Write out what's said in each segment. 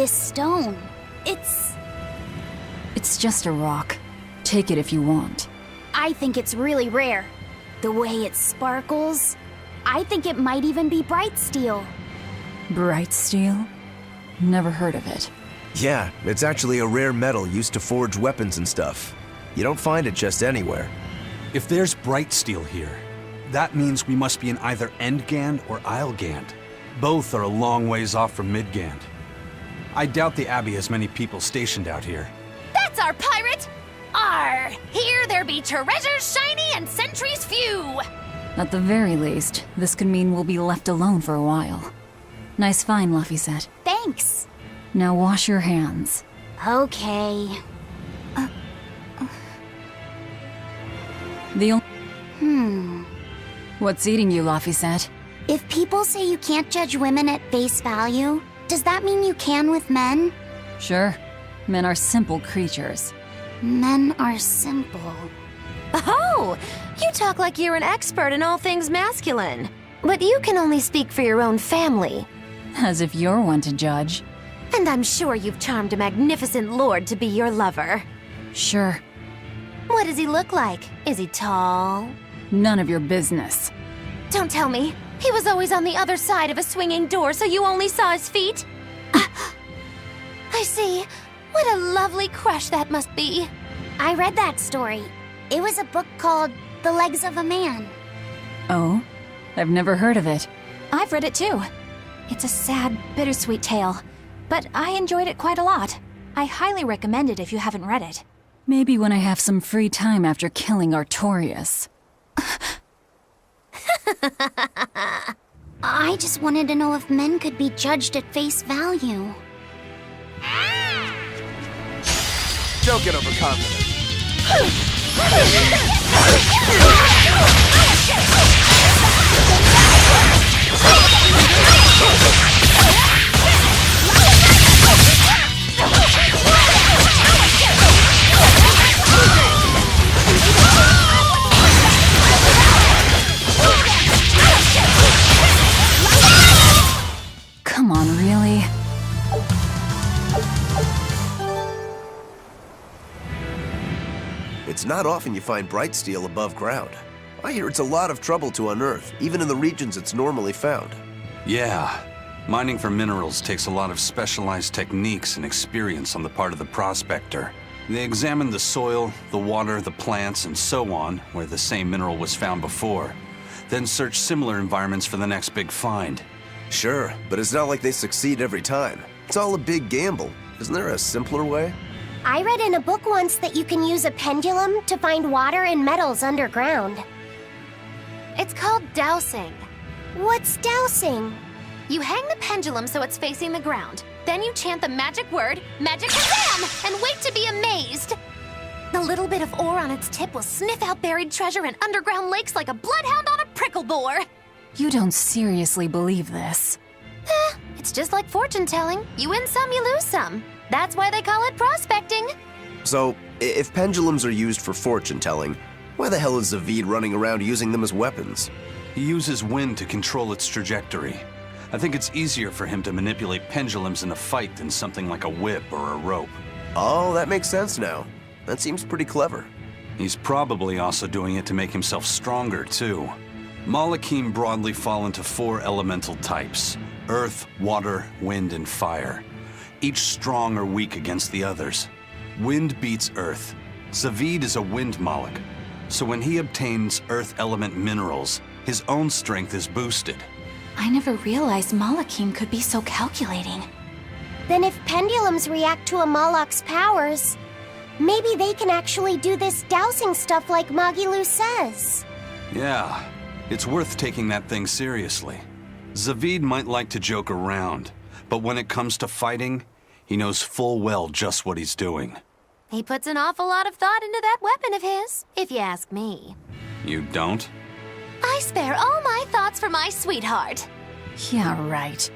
this stone. It's just a rock. Take it if you want. I think it's really rare. The way it sparkles. I think it might even be Brightsteel. Brightsteel? Never heard of it. Yeah, it's actually a rare metal used to forge weapons and stuff. You don't find it just anywhere. If there's Brightsteel here, that means we must be in either Endgand or Islegand. Both are a long ways off from Midgand. I doubt the Abbey has many people stationed out here. That's our pirate! Arr! Here there be treasures shiny and sentries few! At the very least, this could mean we'll be left alone for a while. Nice find, Laphicet. Thanks. Now wash your hands. Okay. What's eating you, Laphicet? If people say you can't judge women at face value, does that mean you can with men? Sure. Men are simple creatures. Men are simple. Oh! You talk like you're an expert in all things masculine. But you can only speak for your own family. As if you're one to judge. And I'm sure you've charmed a magnificent lord to be your lover. Sure. What does he look like? Is he tall? None of your business. Don't tell me. He was always on the other side of a swinging door, so you only saw his feet? I see. What a lovely crush that must be. I read that story. It was a book called The Legs of a Man. Oh? I've never heard of it. I've read it too. It's a sad, bittersweet tale, but I enjoyed it quite a lot. I highly recommend it if you haven't read it. Maybe when I have some free time after killing Artorias. I just wanted to know if men could be judged at face value. Don't get overconfident. Come on, really? It's not often you find Brightsteel above ground. I hear it's a lot of trouble to unearth, even in the regions it's normally found. Yeah. Mining for minerals takes a lot of specialized techniques and experience on the part of the prospector. They examine the soil, the water, the plants, and so on, where the same mineral was found before. Then search similar environments for the next big find. Sure, but it's not like they succeed every time. It's all a big gamble. Isn't there a simpler way? I read in a book once that you can use a pendulum to find water and metals underground. It's called dowsing. What's dowsing? You hang the pendulum so it's facing the ground. Then you chant the magic word, Magic Kazam, and wait to be amazed. The little bit of ore on its tip will sniff out buried treasure in underground lakes like a bloodhound on a prickle bore. You don't seriously believe this. It's just like fortune telling. You win some, you lose some. That's why they call it prospecting. So, if pendulums are used for fortune telling, why the hell is Ravine running around using them as weapons? He uses wind to control its trajectory. I think it's easier for him to manipulate pendulums in a fight than something like a whip or a rope. Oh, that makes sense now. That seems pretty clever. He's probably also doing it to make himself stronger, too. Malakim broadly fall into 4 elemental types: earth, water, wind, and fire. Each strong or weak against the others. Wind beats earth. Zavid is a wind Moloch, so when he obtains earth element minerals, his own strength is boosted. I never realized Malakim could be so calculating. Then if pendulums react to a Moloch's powers, maybe they can actually do this dowsing stuff like Magilu says. Yeah, it's worth taking that thing seriously. Zavid might like to joke around, but when it comes to fighting, he knows full well just what he's doing. He puts an awful lot of thought into that weapon of his, if you ask me. You don't? I spare all my thoughts for my sweetheart. Yeah, right.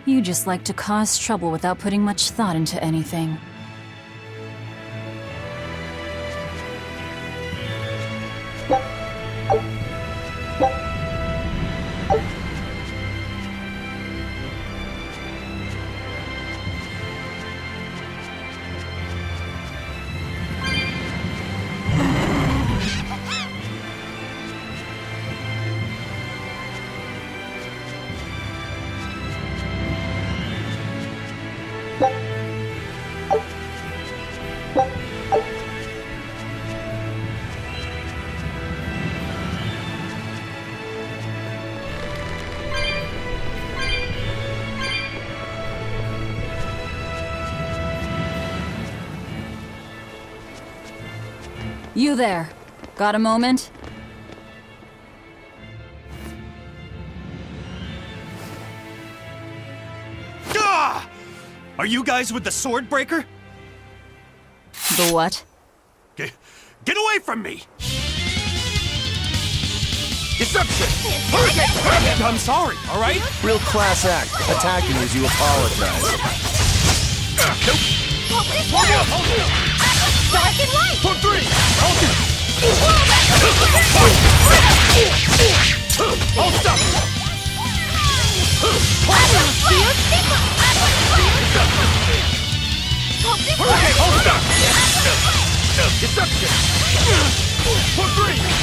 You just like to cause trouble without putting much thought into anything. You there. Got a moment? Gah! Are you guys with the Swordbreaker? The what? Get away from me! Deception! Hurricane! I'm sorry, all right? Real class act, attacking as you apologize. Nope. Dark and light! For 3! I'll stop! Hurricane, hold stop! Deception! For 3!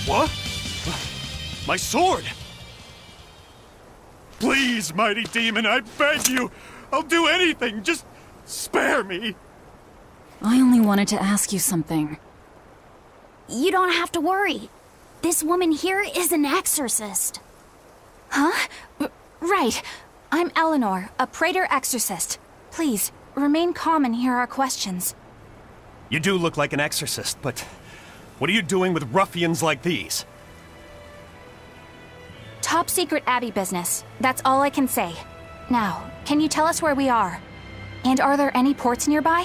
What? My sword! Please, mighty demon, I beg you! I'll do anything, just spare me! I only wanted to ask you something. You don't have to worry. This woman here is an exorcist. Huh? Right. I'm Eleanor, a praetor exorcist. Please, remain calm and hear our questions. You do look like an exorcist, but what are you doing with ruffians like these? Top secret Abbey business. That's all I can say. Now, can you tell us where we are? And are there any ports nearby?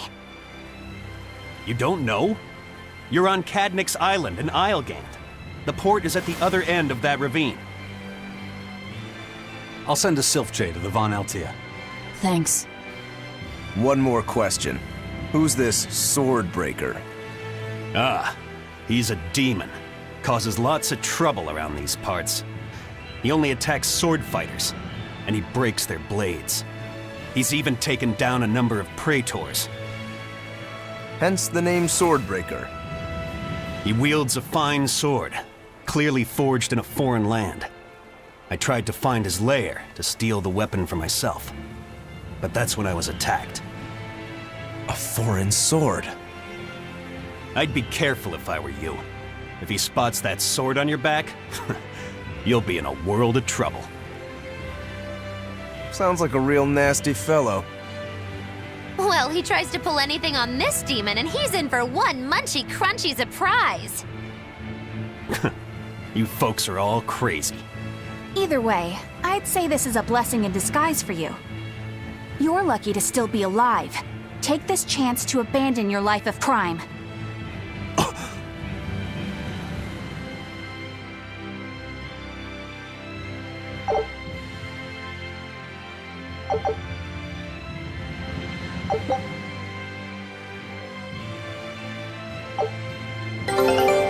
You don't know? You're on Cadnix Island in Islegand. The port is at the other end of that ravine. I'll send a Sylph-J to the Von Altea. Thanks. One more question. Who's this Swordbreaker? Ah, he's a demon. Causes lots of trouble around these parts. He only attacks sword fighters, and he breaks their blades. He's even taken down a number of praetors. Hence the name Swordbreaker. He wields a fine sword, clearly forged in a foreign land. I tried to find his lair to steal the weapon for myself, but that's when I was attacked. A foreign sword. I'd be careful if I were you. If he spots that sword on your back, you'll be in a world of trouble. Sounds like a real nasty fellow. Well, he tries to pull anything on this demon, and he's in for one munchy crunchy surprise. You folks are all crazy. Either way, I'd say this is a blessing in disguise for you. You're lucky to still be alive. Take this chance to abandon your life of crime.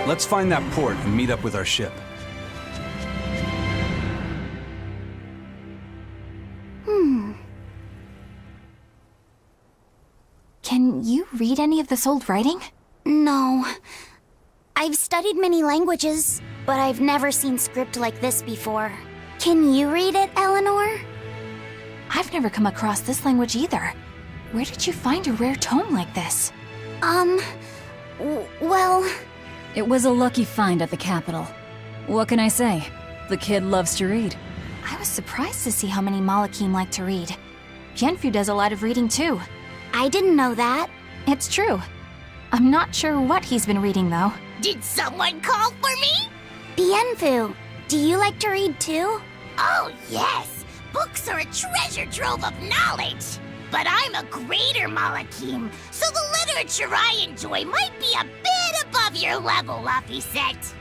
Let's find that port and meet up with our ship. Can you read any of this old writing? No. I've studied many languages, but I've never seen script like this before. Can you read it, Eleanor? I've never come across this language either. Where did you find a rare tome like this? Well... It was a lucky find at the capital. What can I say? The kid loves to read. I was surprised to see how many Malakim like to read. Yenfu does a lot of reading too. I didn't know that. It's true. I'm not sure what he's been reading though. Did someone call for me? Bienfu, do you like to read too? Oh, yes. Books are a treasure trove of knowledge. But I'm a greater Malakim, so the literature I enjoy might be a bit above your level, Laphicet.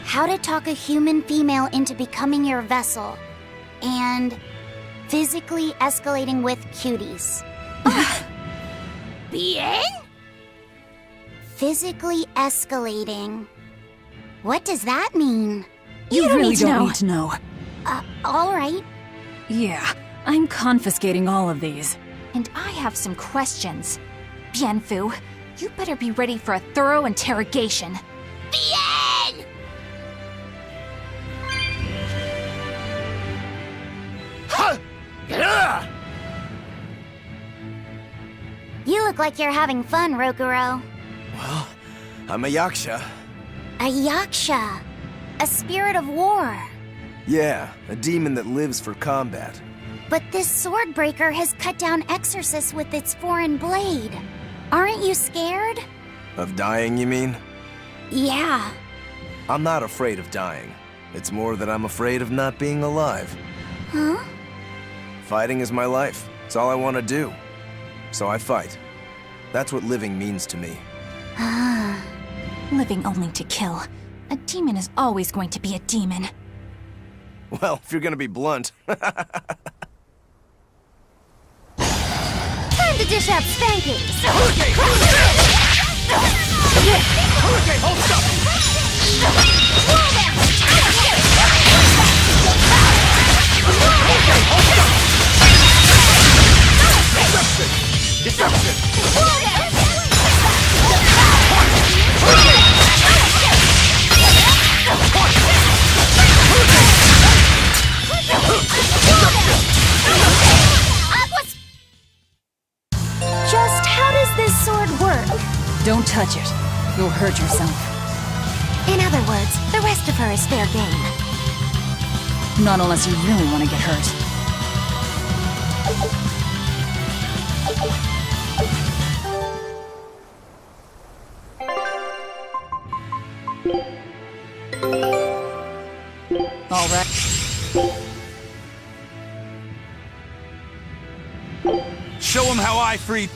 How to talk a human female into becoming your vessel. And physically escalating with cuties. Bien? Physically escalating. What does that mean? You really need to don't know. need to know. All right. Yeah, I'm confiscating all of these. And I have some questions. Bienfu, you better be ready for a thorough interrogation. Bien! You look like you're having fun, Rokuro. Well, I'm a yaksha. A yaksha. A spirit of war. Yeah, a demon that lives for combat. But this Swordbreaker has cut down exorcists with its foreign blade. Aren't you scared? Of dying, you mean? Yeah. I'm not afraid of dying. It's more that I'm afraid of not being alive. Huh? Fighting is my life. It's all I want to do. So I fight. That's what living means to me. Living only to kill. A demon is always going to be a demon. Well, if you're gonna be blunt. Time to dish out spankings! Just how does this sword work? Don't touch it. You'll hurt yourself. In other words, the rest of her is fair game. Not unless you really want to get hurt. All right. Show him how I free.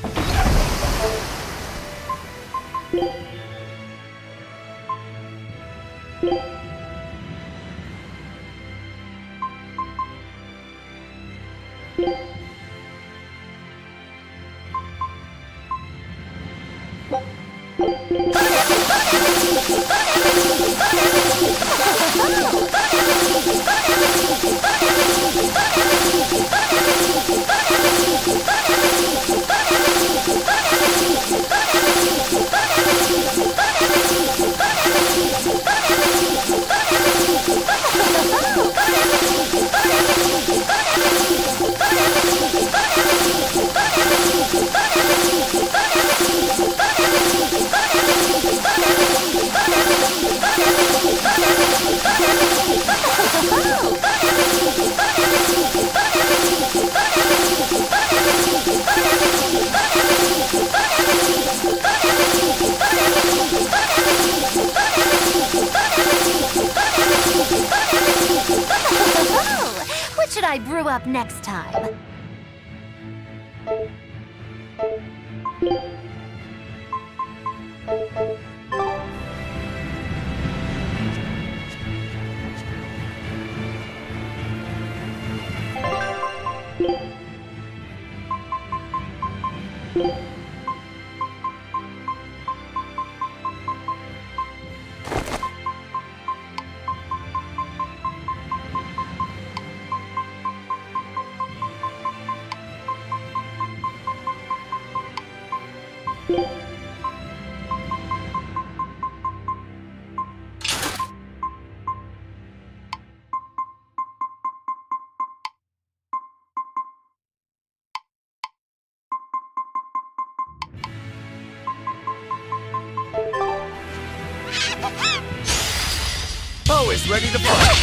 What should I brew up next time? Always ready to fight.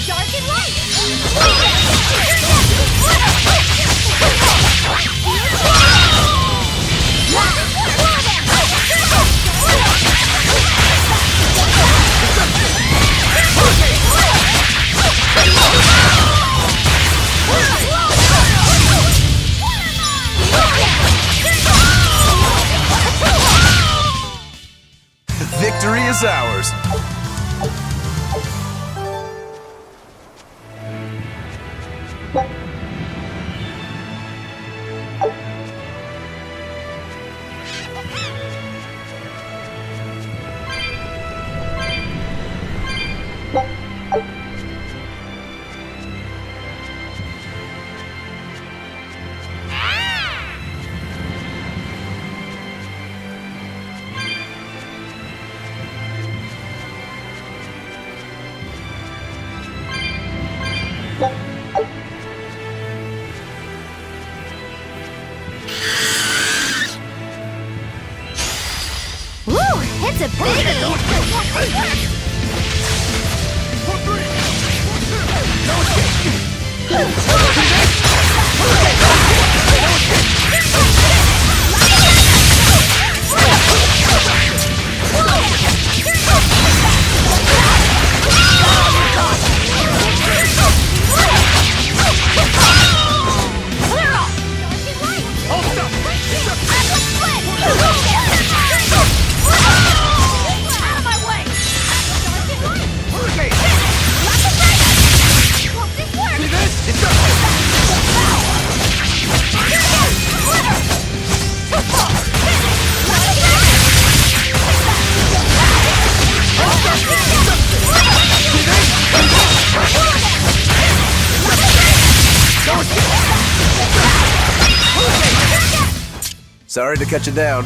Dark and light! is ours. It's a biggie! Sorry to cut you down.